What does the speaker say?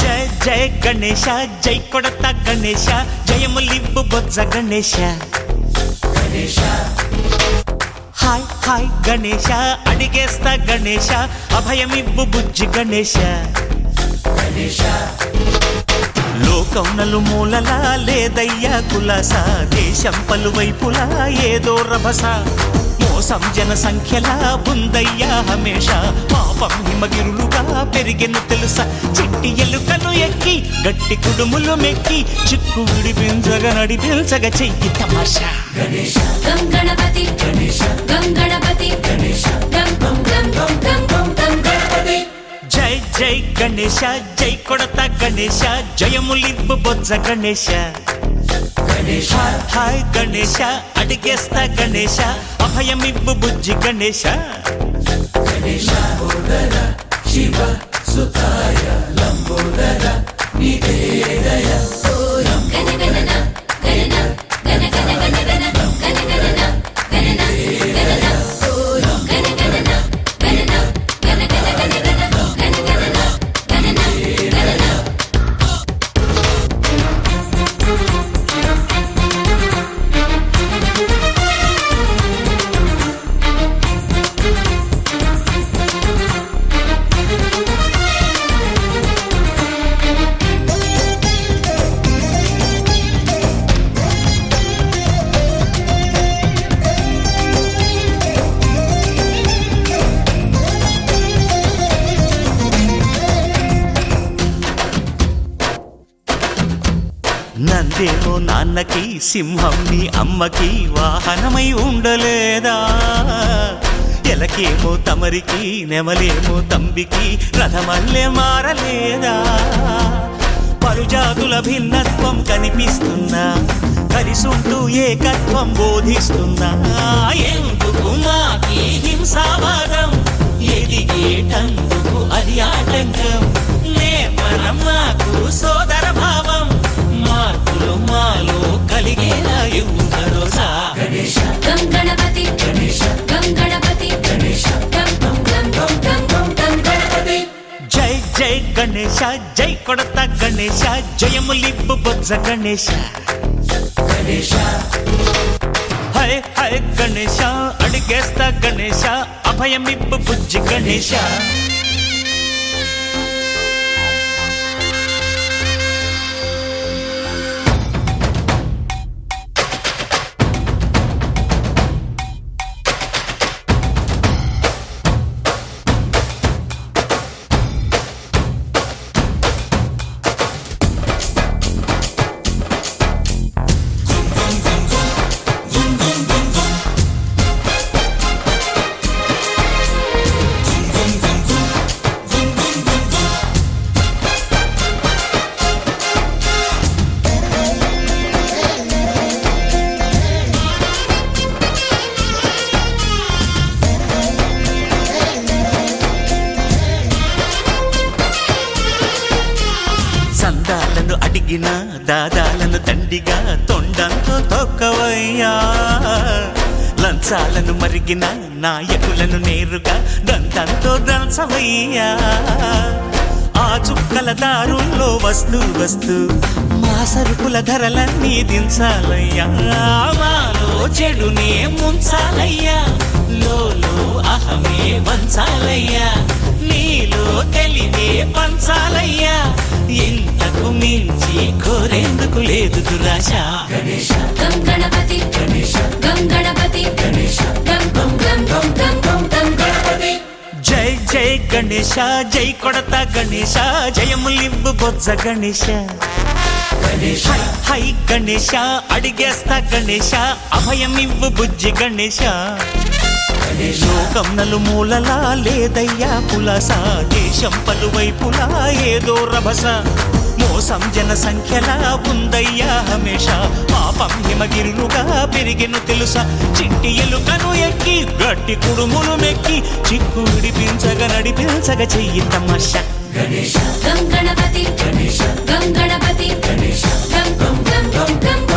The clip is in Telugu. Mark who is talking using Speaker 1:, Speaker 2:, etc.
Speaker 1: జయ గణేశ జై కొడత గణేశ జయములివ్వు బొజ్జ గణేశ హాయ్ హాయ్ గణేశ అడిగేస్తా గణేశ అభయమివ్వు బుజ్జి గణేశ లోకం నలుమూలలా లేదయ్యా కులాస దేశం పలువైపులా ఏదో రభస మోసం జన సంఖ్యలా ఉందయ్యా హమేష పాపం హిమగిరులుగా పెరిగిన తెలుసా చిట్టి ఎలుకలు ఎక్కి గట్టి కుడుములు మెక్కి చిక్కు విడిపించగా నడిపించగా చెయ్యి తమాషా
Speaker 2: గం గణపతి గం గణపతి గం గం గం గం గం గం గం గణపతి
Speaker 1: జై జై గణేశ జై కొడత గణేశ జయములివ్వు బొజ్జ గణేశ హాయ్ గణేశ అడిగేస్తా గణేశ అభయమివ్వు బుజ్జి గణేశ
Speaker 3: శివ సుతాయ లంబోదర నివేదయ
Speaker 2: గణ గణన గణన గణ గణ గణ గణ గణ గణన గణన గణన గణ గణన గణన గణ గణ గణ గణ గణ గణన గణన గణన
Speaker 1: నందేమో నాన్నకి సింహం నీ అమ్మకి వాహనమై ఉండలేదా ఎలకేమో తమరికి నెమలేమో తంబికి రథమల్లే మారలేదా పరుజాతుల భిన్నత్వం కనిపిస్తున్నా కలిసుంటూ ఏకత్వం బోధిస్తున్నా ఎందుకు మాకి హింసావాదం ఎదిగేటందుకు అది ఆటంకం నేపరం మాకు సోదర భావం మార్పులు మాలో కలిగేలా ఇవ్వు భరోసా
Speaker 2: గం గణపతి గం గణపతి గం గం గం గం గం గం గం గణపతి
Speaker 1: జై జై గణేశ జై కొడత గణేశ జయములివ్వు బొజ్జ గణేశ హై హై గణేశ అడిగేస్తా గణేశ అభయమివ్వు బుజ్జి గణేశ సందాలను అడిగిన దాదాలను దండిగా తొండంతో తొక్కవయ్యా లంచాలను మరిగిన నాయకులను నేరుగా దంతంతో దంచవయ్యా ఆ చుక్కల దారుల్లో వస్తూ వస్తూ మా సరుకుల ధరలన్నీ దించాలయ్యా మాలో చెడునే ముంచాలయ్యా లోలో అహమే వంచాలయ్యా నీలో తెలివే పంచాలయ్యా ఇంతకు మించి కోరేందుకు లేదు దురాశ
Speaker 2: గం గణపతి గం గణపతి గం గం గం గం గం గం గం గణపతి
Speaker 1: జై జై గణేశ జై కొడత గణేశ జయములివ్వు బొజ్జ గణేశ హై హై గణేశ అడిగేస్తా గణేశ అభయమివ్వు బుజ్జి గణేశ లోకం నలుమూలలా లేదయ్యా పులస, దేశం పలువైపులా ఏదో రభస, మోసం జన సంఖ్యలా ఉందయ్యా హమేష, పాపం హిమగిరులుగా పెరిగెను తెలుసా, చిట్టి ఎలుకను ఎక్కి గట్టి కుడుములు మెక్కి, చిక్కు విడిపించగా నడిపించగా చెయ్యి తమాష.
Speaker 2: గం గణపతి గం గణపతి గం గం గం గం